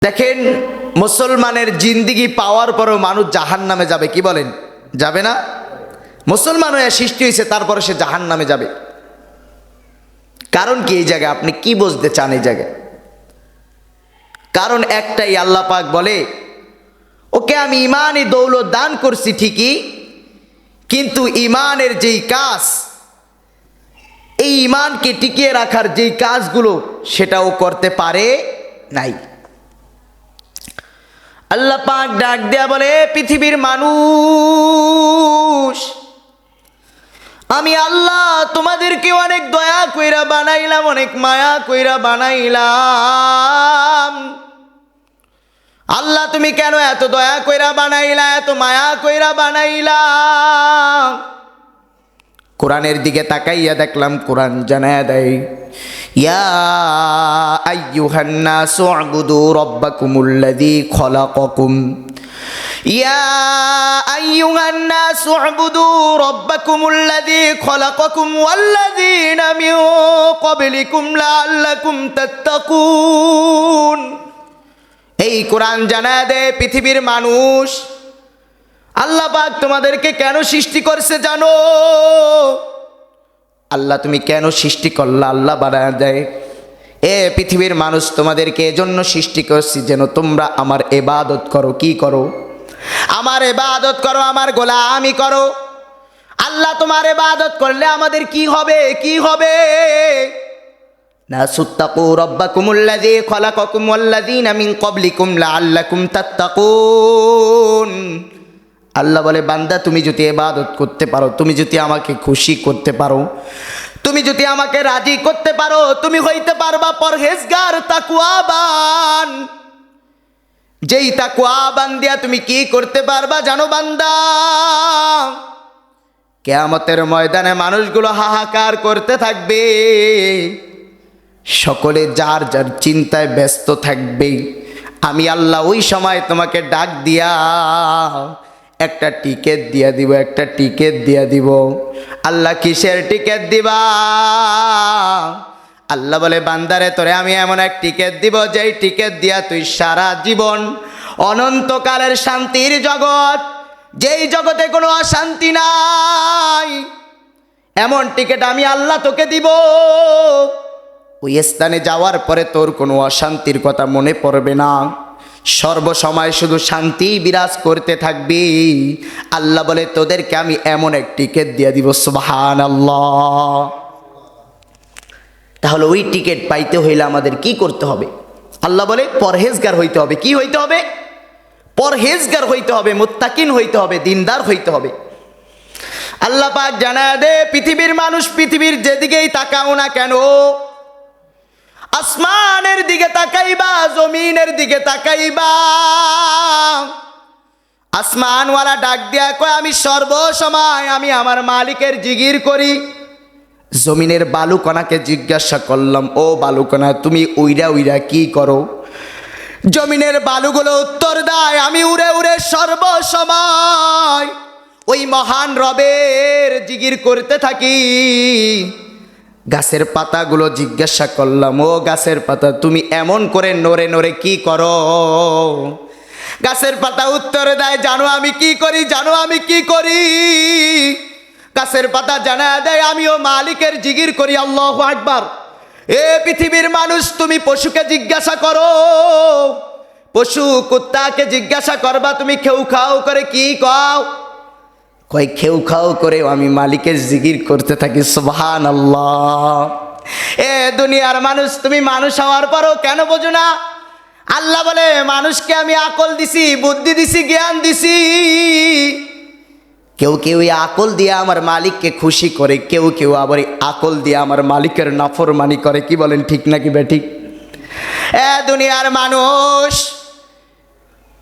দেখেন, মুসলমানের জিন্দিগি পাওয়ার পরেও মানুষ জাহান্নামে যাবে, কি বলেন? যাবে না? মুসলমান হয়ে সৃষ্টি হয়েছে, তারপরে সে জাহান্নামে যাবে। কারণ কি? এই জায়গায় আপনি কি বুঝতে চান? এই জায়গায় কারণ একটাই, আল্লাহ পাক বলে, ওকে আমি ইমানি দৌলত দান করছি ঠিকই, কিন্তু ইমানের যেই কাজ, এই ইমানকে টিকিয়ে রাখার যেই কাজগুলো, সেটাও করতে পারে নাই। আল্লাহ পাক ডাক দেয়া বলে, পৃথিবীর মানুষ, আমি আল্লাহ তোমাদেরকে অনেক দয়া কইরা বানাইলাম, অনেক মায়া কইরা বানাইলাম। আল্লাহ তুমি কেন এত দয়া কইরা বানাইলা, এত মায়া কইরা বানাইলা? কোরআনের দিকে তাকাইয়া দেখলাম, কোরআন জানায়া দেয়, ইয়া আইয়ুহান নাসু উবুদু রাব্বাকুমুল্লাযী খলাকাকুম, ইয়া আইয়ুহান নাসু উবুদু রাব্বাকুমুল্লাযী খলাকাকুম ওয়াল্লাযীনা মিন ক্বাবলিকুম লাআল্লাকুম তাত্তাকুন। এই কোরআন জানায়া দেয়, পৃথিবীর মানুষ, আল্লাহ পাক তোমাদেরকে কেন সৃষ্টি করছে জানো? আল্লাহ তুমি কেন সৃষ্টি করলা? আল্লাহ বানায়া দেয়, এ পৃথিবীর মানুষ, তোমাদেরকে এজন্য সৃষ্টি করছি যেন তোমরা আমার ইবাদত করো। কি করো? আমার ইবাদত করো, আমার গোলামি করো। আল্লাহ তোমার ইবাদত করলে আমাদের কি হবে? কি হবে? নাসুত্তাকু রাব্বাকুমুল্লাযী খলাকাকুম ওয়াল্লাযীনা মিন ক্বাবলিকুম লাআল্লাকুম তাত্তাকুন। আল্লাহ বলে, বান্দা তুমি যদি ইবাদত করতে পারো, তুমি যদি আমাকে খুশি করতে পারো, তুমি যদি আমাকে রাজি করতে পারো, তুমি হইতে পারবা পরহেজগার, তাকওয়াবান। যেই তাকওয়াবান দিয়া তুমি কি করতে পারবা জানো বান্দা? কিয়ামতের ময়দানে মানুষগুলো হাহাকার করতে থাকবে, সকলে যার যার চিন্তায় ব্যস্ত থাকবে। আমি আল্লাহ ওই সময় তোমাকে ডাক দিয়া একটা টিকেট দিয়া দিব, একটা টিকেট দিয়া দিব। আল্লাহ কিসের টিকেট দিবা? আল্লাহ বলে, বান্দারে তোরে আমি এমন এক টিকেট দিব, যেই টিকেট দিয়া তুই সারা জীবন অনন্তকালের শান্তির জগৎ, যেই জগতে কোনো অশান্তি নাই, এমন টিকেট আমি আল্লাহ তোকে দিব। ওই স্থানে যাওয়ার পরে তোর কোনো অশান্তির কথা মনে পড়বে না, সর্বসময় শুধু শান্তি বিরাজ করতে থাকবি। আল্লাহ বলে, তোদেরকে আমি এমন এক টিকেট দিয়ে দিব। সুবহানাল্লাহ। তাহলে ওই টিকেট পাইতে হইলে আমাদের কি করতে হবে? আল্লাহ বলে, পরহেজগার হইতে হবে। কি হইতে হবে? পরহেজগার হইতে হবে, মুত্তাকিন হইতে হবে, দিনদার হইতে হবে। আল্লাহ পাক জানায় দে, পৃথিবীর মানুষ, পৃথিবীর যেদিকেই তাকাও না কেন, আসমানের দিকে তাকাইবা, জমিনের দিকে তাকাইবা। আসমানওয়ালা ডাক দিয়া কয়, আমি সর্বসময় আমি আমার মালিকের জিকির করি। জমিনের বালুকণাকে জিজ্ঞাসা করলাম, ও বালুকণা, তুমি উইরা উইরা কি করো? জমিনের বালুগুলো উত্তর দেয়, আমি উড়ে উড়ে সর্বসময় ওই মহান রবের জিকির করতে থাকি। গাছের পাতাগুলো জিজ্ঞাসা করলাম, ও গাছের পাতা, তুমি এমন করে নড়ে নড়ে কি করো? গাছের পাতা উত্তর দেয়, জানো আমি কি করি? জানো আমি কি করি? গাছের পাতা জানায় দেয়, আমিও মালিকের জিকির করি। আল্লাহু আকবার। এ পৃথিবীর মানুষ, তুমি পশুকে জিজ্ঞাসা করো, পশু কুত্তাকে জিজ্ঞাসা করবা, তুমি খেউ খাও করে কি কও? কয়, খেউ খাও করে আমি মালিকের জিকির করতে থাকি। সুবহানাল্লাহ। এ দুনিয়ার মানুষ, তুমি মানুষ হওয়ার পরও কেন বোঝো না? আল্লাহ বলে, মানুষকে আমি আকল দিছি, বুদ্ধি দিছি, জ্ঞান দিছি। কেউ কেউ এই আকল দিয়ে আমার মালিককে খুশি করে, কেউ কেউ আবার এই আকল দিয়ে আমার মালিকের নাফরমানি করে। কি বলেন, ঠিক নাকি বেঠিক? এ দুনিয়ার মানুষ,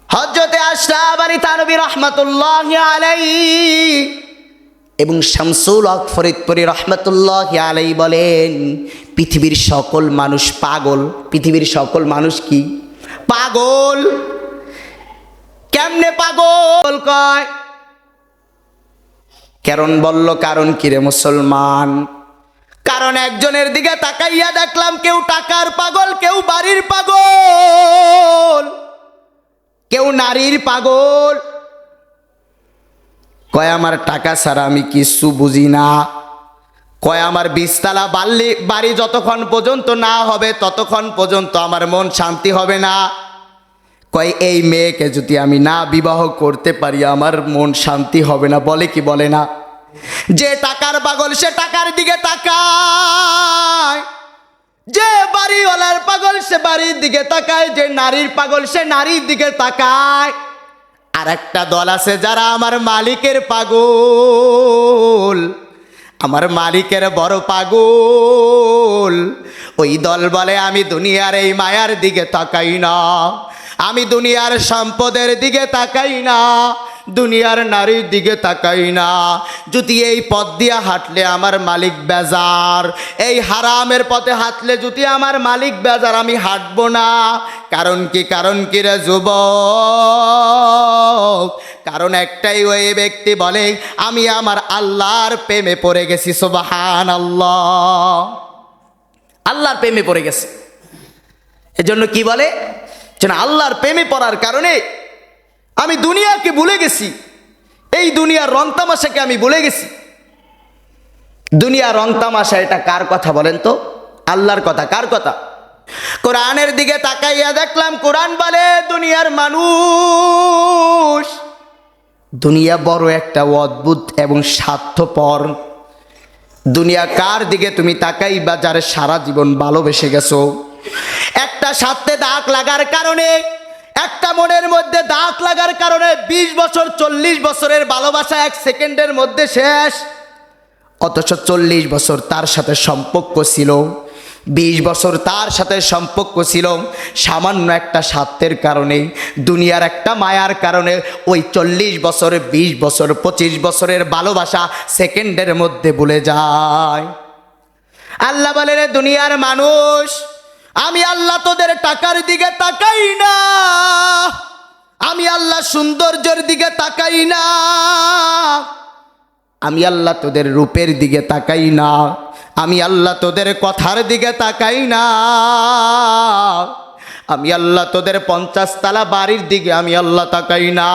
হযরতে আশরাফ আলী থানভী রাহমাতুল্লাহি আলাইহি এবং শামসুল হক ফরিদপুরি রাহমাতুল্লাহি আলাইহি বলেন, পৃথিবীর সকল মানুষ পাগল। পৃথিবীর সকল মানুষ কি? পাগল। কেমনে পাগল কয়? কারণ বলল, কারণ কি রে মুসলমান? কারণ একজনের দিকে তাকাইয়া দেখলাম কেউ টাকার পাগল, কেউ বাড়ির পাগল, কেউ নারীর পাগল। কয় আমার টাকা ছাড়া আমি কিছু বুঝি না। কয় আমার 20 তলা বাড়ি যতক্ষণ পর্যন্ত না হবে ততক্ষণ পর্যন্ত আমার মন শান্তি হবে না। কয় এই মেয়েকে যদি আমি না বিবাহ করতে পারি আমার মন শান্তি হবে না। বলে কি বলে না? যে টাকার পাগল সে টাকার দিকে তাকায়, যে বাড়িওয়ালার পাগল সে বাড়ির দিকে তাকায়, যে নারীর পাগল সে নারীর দিকে তাকায়। আর একটা দল আছে যারা আমার মালিকের পাগল, আমার মালিকের বড় পাগল। ওই দল বলে আমি দুনিয়ার এই মায়ার দিকে তাকাই না, আমি দুনিয়ার সম্পদের দিকে তাকাই না, দুনিয়ার নারীর দিকে তাকাই না। যদি এই পথ দিয়ে হাঁটলে আমার মালিক বেজার, এই হারামের পথে হাঁটলে যদি আমার মালিক বেজার, আমি হাঁটবো না। কারণ কি? কারণ কি রে যুবক? কারণ একটাই, ওই ব্যক্তি বলে আমি আমার আল্লাহর প্রেমে পড়ে গেছি। সুবহানাল্লাহ, আল্লাহর প্রেমে পড়ে গেছে। এজন্য কি বলে? যেন আল্লাহর প্রেমে পড়ার কারণে আমি দুনিয়াকে ভুলে গেছি, এই দুনিয়ার রং তামাশাকে আমি ভুলে গেছি। দুনিয়া রং তামাশা, এটা কার কথা বলেন তো? আল্লাহর কথা। কার কথা? কোরআনের দিকে তাকাইয়া দেখলাম কোরআন বলে দুনিয়ার মানুষ, দুনিয়া বড় একটা অদ্ভুত এবং স্বার্থপর। দুনিয়া কার দিকে তুমি তাকাইবা? যারে সারা জীবন ভালোবেসে গেছো। একটা স্বার্থে দাগ লাগার কারণে, একটা মনের মধ্যে দাগ লাগার কারণে 20 বছর 40 বছরের ভালোবাসা 1 সেকেন্ডের মধ্যে শেষ। অথচ 40 বছর তার সাথে সম্পর্ক ছিল, 20 বছর তার সাথে সম্পর্ক ছিল, সামান্য একটা স্বার্থের কারণে, দুনিয়ার একটা মায়ার কারণে ওই 40 বছর 20 বছর 25 বছরের ভালোবাসা সেকেন্ডের মধ্যে ভুলে যায়। আল্লাহ বলে রে দুনিয়ার মানুষ, আমি আল্লাহ তোদের টাকার দিকে তাকাই না, আমি আল্লাহ সৌন্দর্যের দিকে তাকাই না, আমি আল্লাহ তোদের রূপের দিকে তাকাই না, আমি আল্লাহ তোদের কথার দিকে তাকাই না, আমি আল্লাহ তোদের 50 তলা বাড়ির দিকে আমি আল্লাহ তাকাই না,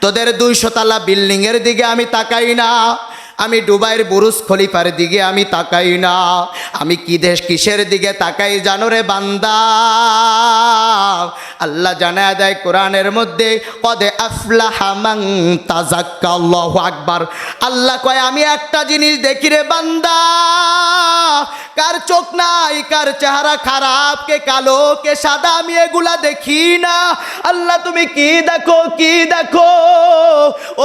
তোদের 200 তলা বিল্ডিংয়ের দিকে আমি তাকাই না, আমি দুবাইয়ের বুরুজ খলিফার দিকে আমি তাকাই না, আমি কিসের দিকে তাকাই জানো রে বান্দা? আল্লাহ জানায় দেয় কোরআনের মধ্যে, কদে আফলাহা মান তাযাক্কা। আল্লাহু আকবার। আল্লাহ কয় আমি একটা জিনিস দেখি রে বান্দা, কার চোখ নাই, কার চেহারা খারাপ, কে কালো, কে সাদা, আমি এগুলা দেখি না। আল্লাহ তুমি কি দেখো? কি দেখো?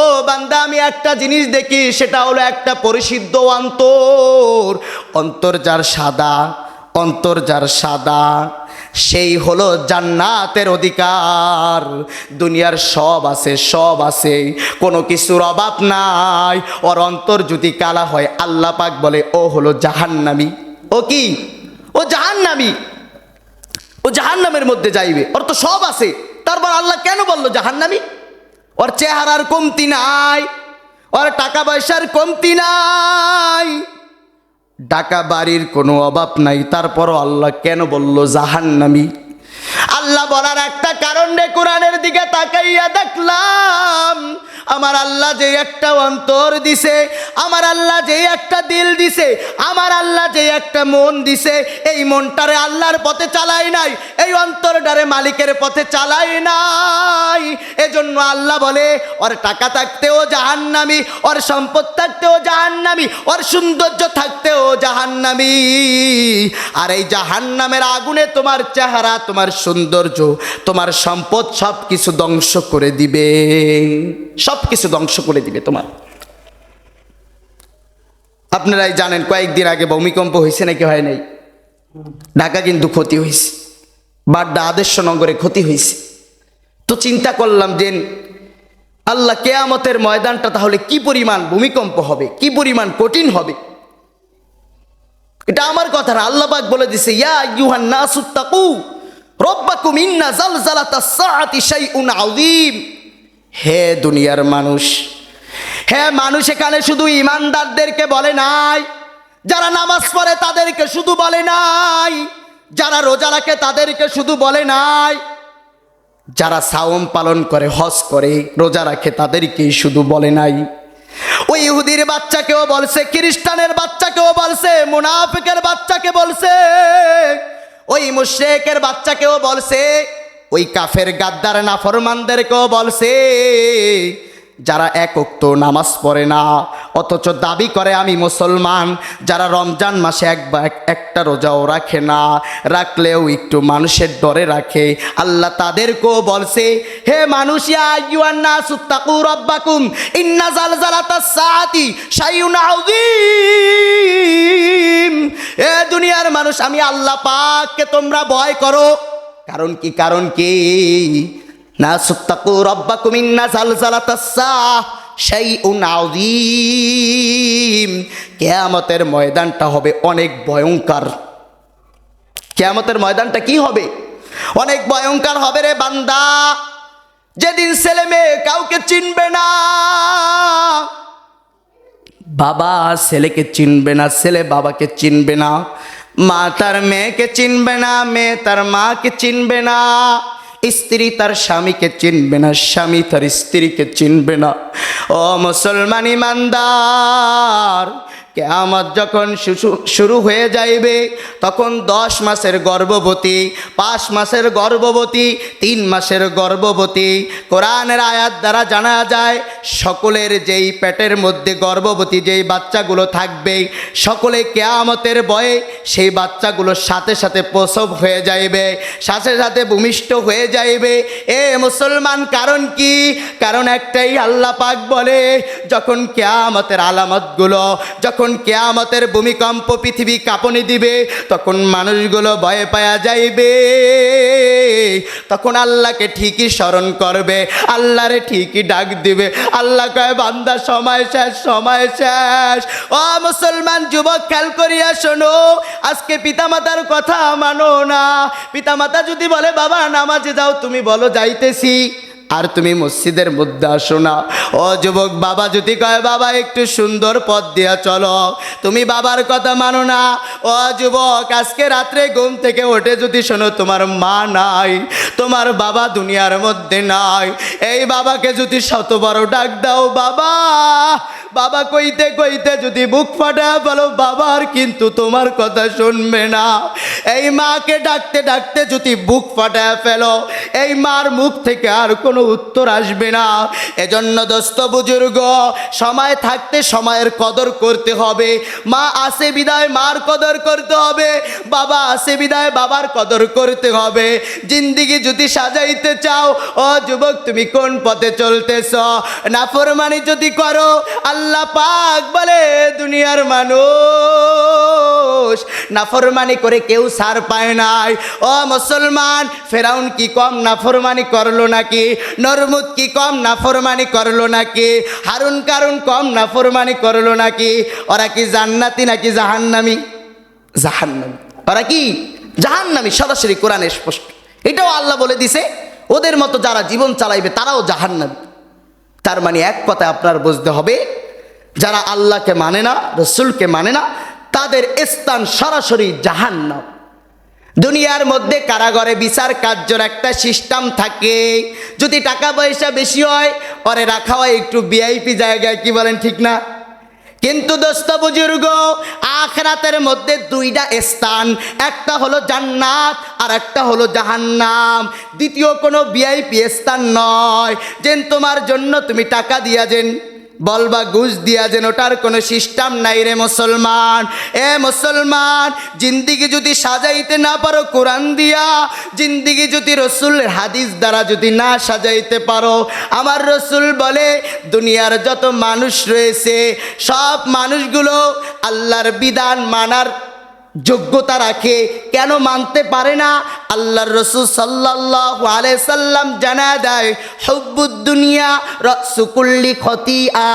ও বান্দা আমি একটা জিনিস দেখি, সেটা হলো একটা পরিশুদ্ধ অন্তর। অন্তর যার সাদা, অন্তর যার সাদা, সেই হলো জান্নাতের অধিকার। দুনিয়ার সব আছে, সব আছে, কোনো কিছুর অভাব নাই। ওর অন্তর যদি কালা হয় আল্লাহ পাক বলে ও হলো জাহান্নামী। ও কি? ও জাহান্নামী, ও জাহান্নামের মধ্যে যাইবে। ওর তো সব আছে, তারপর আল্লাহ কেন বললো জাহান্নামী? ওর চেহারার কমতি নাই, ওর টাকা পয়সার কমতি নাই, টাকা বাড়ির কোনো অভাব নাই, তারপরও আল্লাহ কেন বলল জাহান্নামী? আল্লাহ বলার একটা কারণ রে, কোরআনের দিকে তাকাইয়া দেখলাম আমার আল্লাহ যে একটা অন্তর দিছে, আমার আল্লাহ যে একটা দিল দিছে, আমার আল্লাহ যে একটা মন দিছে, এই মনটারে আল্লাহর পথে চালাই নাই, এই অন্তরটারে মালিকের পথে চালাই নাই। এজন্য আল্লাহ বলে ওর টাকা থাকতেও জাহান্নামী, ওর সম্পদ থাকতেও জাহান্নামী, ওর সৌন্দর্য থাকতেও জাহান্নামী। আর এই জাহান্নামের আগুনে তোমার চেহারা, তোমার সৌন্দর্য, তোমার সম্পদ সব কিছু ধ্বংস করে দিবে, সব কিছু ধ্বংস করে দিবে তোমার। আপনারাই জানেন কয়েকদিন আগে ভূমিকম্প হয়েছে নাকি হয় নাই? ঢাকা কিন্তু ক্ষতি হয়েছে, বাড্ডা আদর্শনগরে ক্ষতি হয়েছে। তো চিন্তা করলাম যে আল্লাহ কিয়ামতের ময়দানটা তাহলে কি পরিমাণ ভূমিকম্প হবে, কি পরিমাণ কঠিন হবে। এটা আমার কথা না, আল্লাহ পাক বলে দিছে ইয়া আইয়ুহান নাসুত্তাকু রব্বাকুম ইন্না জালজালাতাস সাআতি শাইউন আযীম। হে দুনিয়ার মানুষ, হে মানুষ, এখানে শুধু ইমানদারদেরকে বলে নাই, যারা নামাজ পড়ে তাদেরকে শুধু বলে নাই, যারা রোজা রাখে তাদেরকে শুধু বলে নাই, যারা সাওম পালন করে, হজ করে, রোজা রাখে তাদেরকেই শুধু বলে নাই। ওই ইহুদির বাচ্চাকেও বলছে, খ্রিস্টানের বাচ্চাকেও বলছে, মুনাফিকের বাচ্চাকে বলছে, ওই মুশরিকের বাচ্চাকেও বলছে, ওই কাফের গাদ্দার নাফরমানদেরকেও বলছে, যারা এক ওয়াক্ত নামাজ পড়ে না অথচ দাবি করে আমি মুসলমান, যারা রমজান মাসে একটা রোজাও রাখে না, রাখলেও একটু মানুষের ডরে রাখে, আল্লাহ তাদেরকেও বলছে, হে মানুষ, ইয়া আইয়ুহান নাসু তাকু রাব্বাকুম ইন্না জালজালাতাস সাআতি শাইউন আযীম। এ দুনিয়ার মানুষ, আমি আল্লাহ পাককে তোমরা ভয় করো। কারণ কি? কারণ কি? নাসুত্তাকু রাব্বাকুম ইন্না জালজালাতাস সাআহ শাইউন আযীম। কিয়ামতের ময়দানটা হবে অনেক ভয়ঙ্কর। কিয়ামতের ময়দানটা কি হবে? অনেক ভয়ঙ্কর হবে রে বান্দা। যেদিন ছেলে মেয়ে কাউকে চিনবে না, বাবা ছেলেকে চিনবে না, ছেলে বাবাকে চিনবে না, মা তার মেয়েকে চিনবে না, মেয়ে তার মাকে চিনবে না, স্ত্রী তার স্বামীকে চিনবে না, স্বামী তার স্ত্রীকে চিনবে না। ও মুসলমান ইমানদার, কিয়ামত যখন শুরু হয়ে যাইবে তখন 10 মাসের গর্ভবতী, 5 মাসের গর্ভবতী, 3 মাসের গর্ভবতী, কোরআনের আয়াত দ্বারা জানা যায় সকলের যেই পেটের মধ্যে গর্ভবতী যেই বাচ্চাগুলো থাকবে, সকলে কিয়ামতের ভয়ে সেই বাচ্চাগুলোর সাথে সাথে প্রসব হয়ে যাইবে, সাথে সাথে ভূমিষ্ঠ হয়ে যাইবে। এ মুসলমান, কারণ কি? কারণ একটাই, আল্লাহ পাক বলে যখন কিয়ামতের আলামতগুলো, যখন কিয়ামতের ভূমিকম্প পৃথিবী কাঁপনি দিবে, তখন মানুষগুলো ভয় পাওয়া যাইবে, তখন আল্লাহকে ঠিকই স্মরণ করবে, আল্লাহরে ঠিকই ডাক দিবে। আল্লাহ কয়, বান্দা সময় শেষ, সময় শেষ। ও মুসলমান যুবক, খেয়াল করিয়া শোনো, আজকে পিতামাতার কথা মানো না। পিতামাতা যদি বলে বাবা নামাজে যাও, তুমি বলো যাইতেছি, আর তুমি মসজিদের মধ্যে আসো না। ও যুবক, বাবা যদি কয় বাবা একটু সুন্দর পথ দিয়া চলো, তুমি বাবার কথা মানো না। ও যুবক, আজকে রাত্রে ঘুম থেকে উঠে যদি শোনো তোমার মা নাই, তোমার বাবা দুনিয়ার মধ্যে নাই, এই বাবাকে যদি 100 বার ডাক দাও বাবা বাবা কইতে কইতে যদি বুক ফাটায় বলো, বাবার কিন্তু তোমার কথা শুনবে না। এই মাকে ডাকতে ডাকতে যদি বুক ফাটায় ফেলো, এই মার মুখ থেকে আর কোনো উত্তর আসবে না। এজন্য দোস্ত বুজুর্গ, সময় থাকতে সময়ের কদর করতে হবে। মা আসে বিদায় মার কদর করতে হবে, বাবা আসে বিদায় বাবার কদর করতে হবে। জিন্দিগি যদি সাজাইতে চাও, ও যুবক তুমি কোন পথে চলতেছ? নাফরমানি যদি করো, আল্লাহ পাক বলে দুনিয়ার মানুষ নাফরমানি করে কেউ ছাড় পায় নাই। ও মুসলমান, ফেরাউন কি কম নাফরমানি করলো নাকি? নরমুদ কি কম নাফরমানি করলো নাকি? হারুন কারুন কম নাফরমানি করলো নাকি? ওরা কি জান্নাতি নাকি জাহান্নামী? জাহান্নামী। ওরা কি জাহান্নামী, সরাসরি কোরআনে স্পষ্ট। এটাও আল্লাহ বলে দিছে, ওদের মতো যারা জীবন চালাইবে তারাও জাহান্নামী। তার মানে এক কথায় আপনার বুঝতে হবে, যারা আল্লাহকে মানে না, রসুলকে মানে না, তাদের স্থান সরাসরি জাহান্নাম। দুনিয়ার মধ্যে কারাগারে বিচার কার্যর একটা সিস্টেম থাকে। যদি টাকা পয়সা বেশি হয়, ওরে রাখা হয় একটু ভিআইপি জায়গায়, কি বলেন ঠিক না? কিন্তু দোস্ত বুজুর্গ, আখিরাতের মধ্যে 2টা স্থান, একটা হলো জান্নাত আর একটা হলো জাহান্নাম। দ্বিতীয় কোনো ভিআইপি স্থান নয়, যেন তোমার জন্য তুমি টাকা দিয়া যেন বলবা ঘুষ দিয়া যেন, ওটার কোনো সিস্টেম নাই রে মুসলমান। এ মুসলমান, জিন্দিগি যদি সাজাইতে না পারো কোরআন দিয়া, জিন্দিগি যদি রসুলের হাদিস দ্বারা যদি না সাজাইতে পারো, আমার রসুল বলে দুনিয়ার যত মানুষ রয়েছে সব মানুষগুলো আল্লাহর বিধান মানার যোগ্যতা রাখে, কেন মানতে পারে না? আল্লাহর রাসূল সাল্লাল্লাহু আলাইহি সাল্লাম জানা দেয়, হুব্বুদ দুনিয়া রাসু কুল্লি খতিয়া।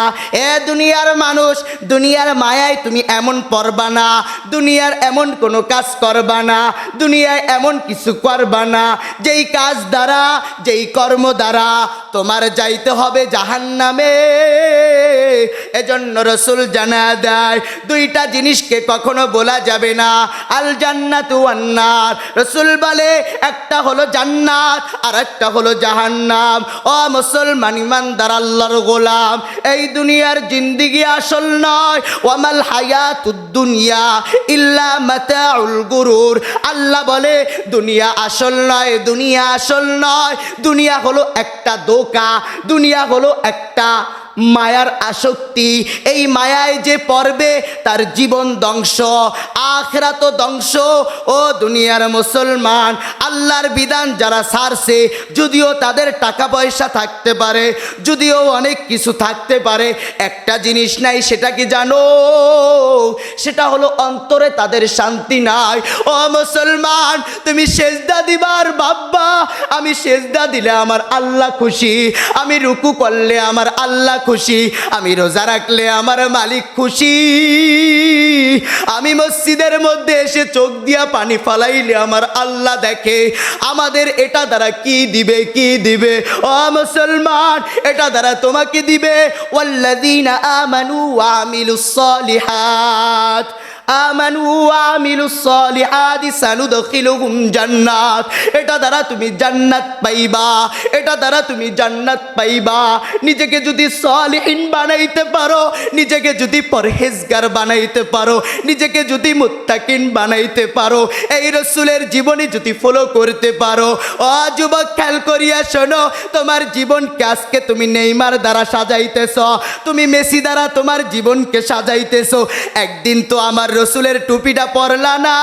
এ দুনিয়ার মানুষ, দুনিয়ার মায়ায় তুমি এমন পড়বা না, দুনিয়ার এমন কোনো কাজ করবা না, দুনিয়ায় এমন কিছু করবা না যেই কাজ দ্বারা, যেই কর্ম দ্বারা তোমার যাইতে হবে জাহান্নামে। এজন্য রাসূল জানা দেয়, দুইটা জিনিসকে কখনো বলা যাবে না, আল জান্নাতু ওয়ান নার। রাসূল বলে, একটা হলো জান্নাত আর একটা হলো জাহান্নাম। ও মুসলমান ইমানদার আল্লাহর গোলাম, এই দুনিয়ার জিন্দেগি আসল নয়। ওয়ামাল হায়াতুদ দুনিয়া ইল্লা মাতাউল গুরুর। আল্লাহ বলে, দুনিয়া আসল নয়, দুনিয়া আসল নয়, দুনিয়া হলো একটা ধোঁকা, দুনিয়া হলো একটা মায়ার আসক্তি। এই মায়ায় যে পড়বে তার জীবন ধ্বংস, আখিরাত ধ্বংস। ও দুনিয়ার মুসলমান, আল্লাহর বিধান যারা ছাড়ছে, যদিও তাদের টাকা পয়সা থাকতে পারে, যদিও অনেক কিছু থাকতে পারে, একটা জিনিস নাই, সেটা কি জানো? সেটা হলো অন্তরে তাদের শান্তি নাই। ও মুসলমান, তুমি সেজদা দিবার ভাববা, আমি সেজদা দিলে আমার আল্লাহ খুশি, আমি রুকু করলে আমার আল্লাহ খুশি, আমি রোজা রাখলে আমার মালিক খুশি, আমি মসজিদের মধ্যে এসে চোখ দিয়া পানি ফালাইলে আমার আল্লাহ দেখে। আমাদের এটা দ্বারা কি দিবে, কি দিবে? ও মুসলমান, এটা দ্বারা তোমাকে দিবে ওয়াল্লাযীনা আমানু ওয়া আমিলুস সালিহাত, আমানু ওয়া আমিলুস সালিহাতি সানুদখিলুহুম জান্নাত। এটা দ্বারা তুমি জান্নাত পাইবা, এটা দ্বারা তুমি জান্নাত পাইবা। নিজেকে যদি সালিহিন বানাইতে পারো, নিজেকে যদি পরহেজগার বানাইতে পারো, নিজেকে যদি মুত্তাকিন বানাইতে পারো, এই রাসূলের জীবনী যদি ফলো করতে পারো, ও যুবক খেয়াল করিয়া শোনো, তোমার জীবনকে আজকে তুমি নেইমার দ্বারা সাজাইতেছ, তুমি মেসি দ্বারা তোমার জীবনকে সাজাইতেছ। একদিন তো আমার রসুলের টুপিটা পরলা না,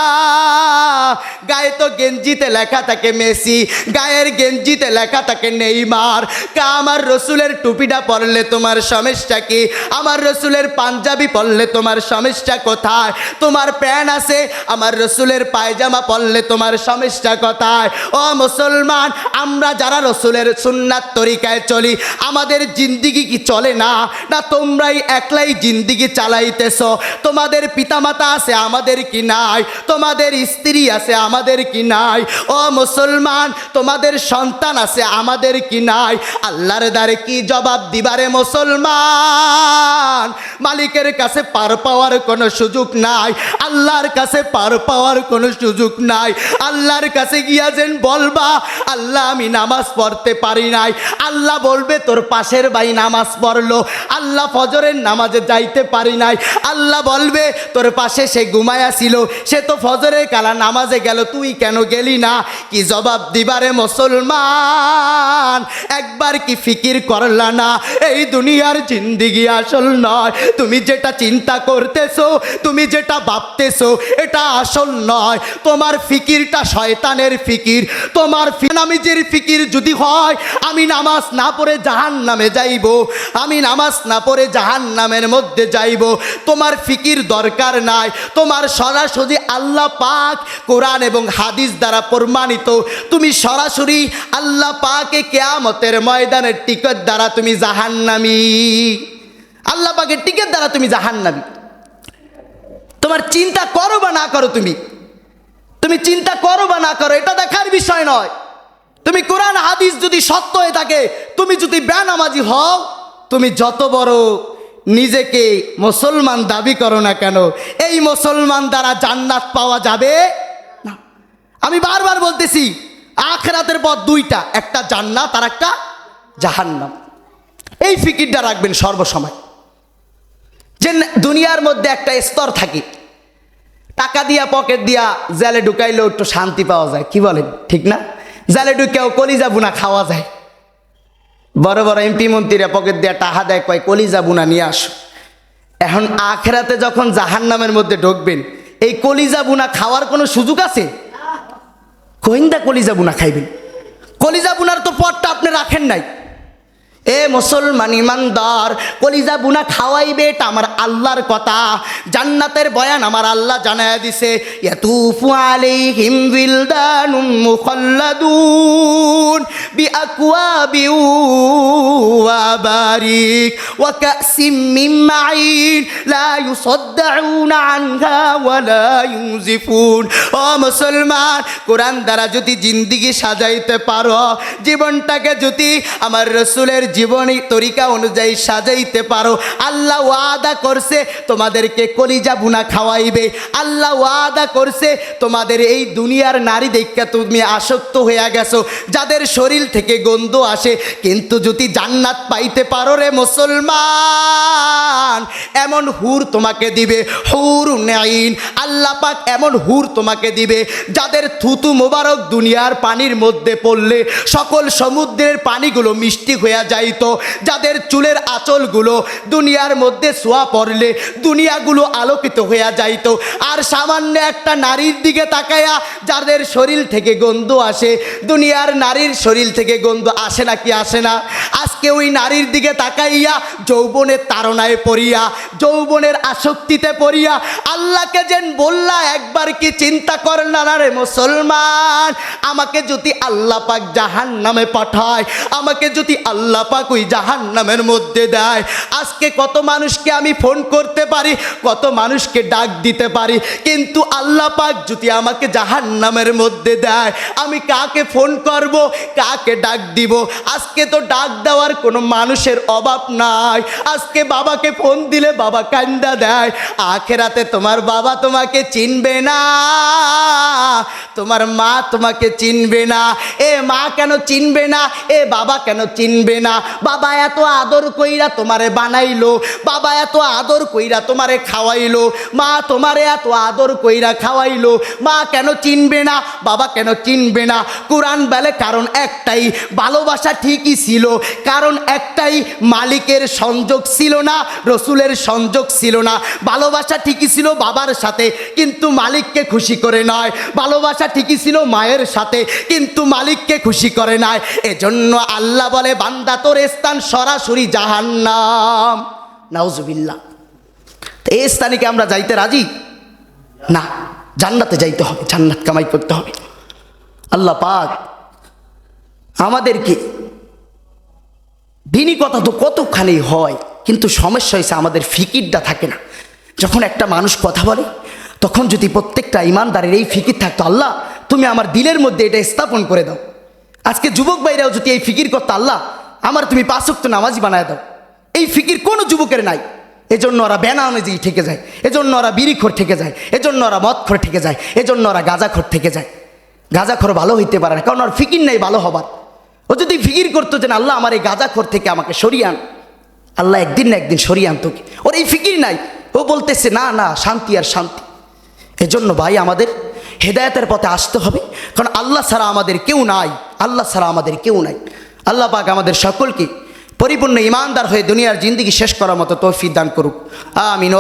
গায়ে তো গেঞ্জিতে লেখা থাকে মেসি, গায়ের গেঞ্জিতে লেখা থাকে নেইমার। আমার রসুলের টুপিটা পরলে তোমার সমস্যা কি? আমার রসুলের পাঞ্জাবি পরলে তোমার সমস্যা কোথায়? তোমার প্যান্ট আছে, আমার রসুলের পায়জামা পরলে তোমার সমস্যা কোথায়? ও মুসলমান, আমরা যারা রসুলের সুন্নাত তরিকায় চলি, আমাদের জিন্দিগি কি চলে না? না তোমরাই একলাই জিন্দিগি চালাইতেছ? তোমাদের পিতামাতা আছে, আমাদের কি নাই? তোমাদের স্ত্রী আছে, আমাদের কি নাই? ও মুসলমান, তোমাদের সন্তান আছে, আমাদের কি নাই? আল্লাহর দ্বারে কি জবাব দিবারে মুসলমান? মালিকের কাছে পার পাওয়ার কোনো সুযোগ নাই, আল্লাহর কাছে পার পাওয়ার কোনো সুযোগ নাই। আল্লাহর কাছে গিয়া যেন বলবা, আল্লাহ আমি নামাজ পড়তে পারি নাই, আল্লাহ বলবে তোর পাশের ভাই নামাজ পড়লো। আল্লাহ ফজরের নামাজে যাইতে পারি নাই, আল্লাহ বলবে তোর পাশে সে ঘুমায়া ছিল, সে তো ফজরের কালা নামাজে গেল, তুই কেন গেলি না? কি জবাব দিবারে মুসলমান? একবার কি ফিকির করলা না, এই দুনিয়ার জিন্দিগি আসল নয়? তুমি যেটা চিন্তা করতেছো, তুমি যেটা ভাবতেছো, এটা আসল নয়। তোমার ফিকিরটা শয়তানের ফিকির। তোমার নামাজের ফিকির যদি হয় আমি নামাজ না পড়ে জাহান্নামে যাইব, আমি নামাজ না পড়ে জাহান্নামের মধ্যে যাইব, তোমার ফিকির দরকার নাই। তোমার সরাসরি আল্লাহ পাক কোরআন এবং হাদিস দ্বারা প্রমাণিত, তুমি সরাসরি আল্লাহ পাকে কিয়ামতের ময়দানের টিকিট দ্বারা তুমি জাহান্নামী, আল্লাহ পাকের টিকিট দ্বারা তুমি জাহান্নামী। তোমার চিন্তা করো বা না করো, তুমি চিন্তা করো বা না করো, এটা দেখার বিষয় নয়। তুমি কোরআন হাদিস যদি সত্য হয়ে থাকে, তুমি যদি বেনামাজি হও, তুমি যত বড় নিজেকে মুসলমান দাবি করো না কেন, এই মুসলমান দ্বারা জান্নাত পাওয়া যাবে না। আমি বারবার বলতেছি, আখিরাতের পথ দুইটা, একটা জান্নাত আর একটা জাহান্নাম। এই ফিকিরটা রাখবেন সর্বসময়, যে দুনিয়ার মধ্যে একটা স্তর থাকে, টাকা দিয়া পকেট দিয়া জেলে ঢুকাইলেও একটু শান্তি পাওয়া যায়, কি বলেন ঠিক না? জেলে ঢুকেও কলিজা বুনা খাওয়া যায়। বড় বড় এমপি মন্ত্রীরা পকেট দিয়া টাকা দেয়, কয় কলিজা বুনা নিয়ে আসো। এখন আখিরাতে যখন জাহান্নামের মধ্যে ঢুকবেন, এই কলিজা বুনা খাওয়ার কোনো সুযোগ আছে? কইন্দা কলিজা বুনা খাইবেন? কলিজা বুনার তো পথটা আপনি রাখেন নাই। এ মুসলমান ইমানদার, কলিজা বুনা খাওয়াইবে এটা আমার আল্লাহর কথা। জান্নাতের বয়ান আমার আল্লাহ জানায়া দিছে, ইয়াতুফু আলাইহিম বিলদানুম মুখাল্লাদুন বিআকওয়াবি ওয়া বারিক ওয়া কাসিম মিন মাইন লা ইউসাদ্দাউনা আনহা ওয়া লা ইউজিফুন। ও মুসলমান, কোরআন দ্বারা যদি জিন্দেগি সাজাইতে পারো, জীবনটাকে যদি আমার রাসূলের জীবনী তরিকা অনুযায়ী সাজাইতে পারো, আল্লাহ ওয়াদা করছে তোমাদেরকে কলিজা বুনা খাওয়াইবে। আল্লাহ ওয়াদা করছে তোমাদের এই দুনিয়ার নারী দেখে তুমি আসক্ত হয়ে গেছো, যাদের শরীর থেকে গন্ধ আসে, কিন্তু যদি জান্নাত পাইতে পারো রে মুসলমান, এমন হুর তোমাকে দিবে, হুরুন আইন। আল্লাহ পাক এমন হুর তোমাকে দিবে যাদের থুতু মোবারক দুনিয়ার পানির মধ্যে পড়লে সকল সমুদ্রের পানিগুলো মিষ্টি হয়ে যাইতো, যাদের চুলের আঁচলগুলো দুনিয়ার মধ্যে ছোঁয়া পড়লে দুনিয়াগুলো আলোকিত হয়ে যাইতো। আর সামান্য একটা নারীর দিকে তাকায়া যাদের শরীর থেকে গন্ধ আসে, দুনিয়ার নারীর শরীর থেকে গন্ধ আসে না কি আসে না? আজকে ওই নারীর দিকে তাকাইয়া যৌবনের তাড়নায় পড়িয়া, যৌবনের আসক্তিতে পড়িয়া আল্লাহকে যেন বললা একবার কি চিন্তা করলা না রে মুসলমান, আমাকে যদি আল্লাহ পাক জাহান্নামে পাঠায়, আমাকে যদি আল্লাহ পাক ওই জাহান্নামের মধ্যে দেয়, আজকে কত মানুষকে আমি ফোন করতে পারি, কত মানুষকে ডাক দিতে পারি, কিন্তু আল্লাহ পাক যদি আমাকে জাহান্নামের মধ্যে দেয়, আমি কাকে ফোন করব, কাকে ডাক দিব? আজকে তো ডাক দেওয়ার কোনো মানুষের অভাব নাই। আজকে বাবাকে ফোন দিলে বাবা কান্দা দেয়, আখেরাতে তোমার বাবা তোমাকে চিনবে না, তোমার মা তোমাকে চিনবে না। এ মা কেন চিনবে না? এ বাবা কেন চিনবে না? বাবা এত আদর কইরা তোমারে বানাইলো, বাবা এত আদর কইরা তোমারে খাওয়াইলো, মা তোমারে এত আদর কইরা খাওয়াইলো, মা কেন চিনবে না? বাবা কেন চিনবে না? কোরআন বলে কারণ একটাই, ভালোবাসা ঠিকই ছিল, কারণ একটাই, মালিকের সংযোগ ছিল না, রসুলের সংযোগ ছিল না। ভালোবাসা ঠিকই ছিল বাবার সাথে, কিন্তু মালিককে খুশি করে নয়। ভালোবাসা ঠিকই ছিল মায়ের সাথে, কিন্তু মালিককে খুশি করে নয়। এজন্য আল্লাহ বলে, বান্দা তোর স্থান সরাসরি জাহান্নাম। নাউজুবিল্লাহ। এই স্থানে কি আমরা যাইতে রাজি? না, জান্নাতে যাইতে হবে, জান্নাত কামাই করতে হবে। আল্লাহ পাক আমাদেরকে, দিনই কথা তো কতখানি হয়, কিন্তু সমস্যা হয়েছে আমাদের ফিকিরটা থাকে না। যখন একটা মানুষ কথা বলে, তখন যদি প্রত্যেকটা ইমানদারের এই ফিকির থাকতো, আল্লাহ তুমি আমার দিলের মধ্যে এটা স্থাপন করে দাও। আজকে যুবক ভাইরাও যদি এই ফিকির করতো, আল্লাহ আমার তুমি 5 ওয়াক্ত নামাজি বানায় দাও, এই ফিকির কোনো যুবকের নাই। এজন্য ওরা বেনামাজি থেকে যায়, এজন্য ওরা বিড়িখোর থেকে যায়, এজন্য ওরা মদখোর থেকে যায়, এজন্য ওরা গাঁজাখোর থেকে যায়। গাঁজাখোর ভালো হইতে পারে না, কারণ ওর ফিকির নেই ভালো হবার। ও যদি ফিকির করতো যে আল্লাহ আমার এই গাঁজাখোর থেকে আমাকে সরিয়ে আন, আল্লাহ একদিন না একদিন সরিয়ে আনতো। ওর এই ফিকির নাই, ও বলতেছে না না শান্তি আর শান্তি। এজন্য ভাই আমাদের হেদায়েতের পথে আসতে হবে, কারণ আল্লাহ ছাড়া আমাদের কেউ নাই, আল্লাহ ছাড়া আমাদের কেউ নাই। আল্লাহ পাক আমাদের সকলকে পরিপূর্ণ ইমানদার হয়ে দুনিয়ার জিন্দেগি শেষ করার মতো তৌফিক দান করুক, আমিন।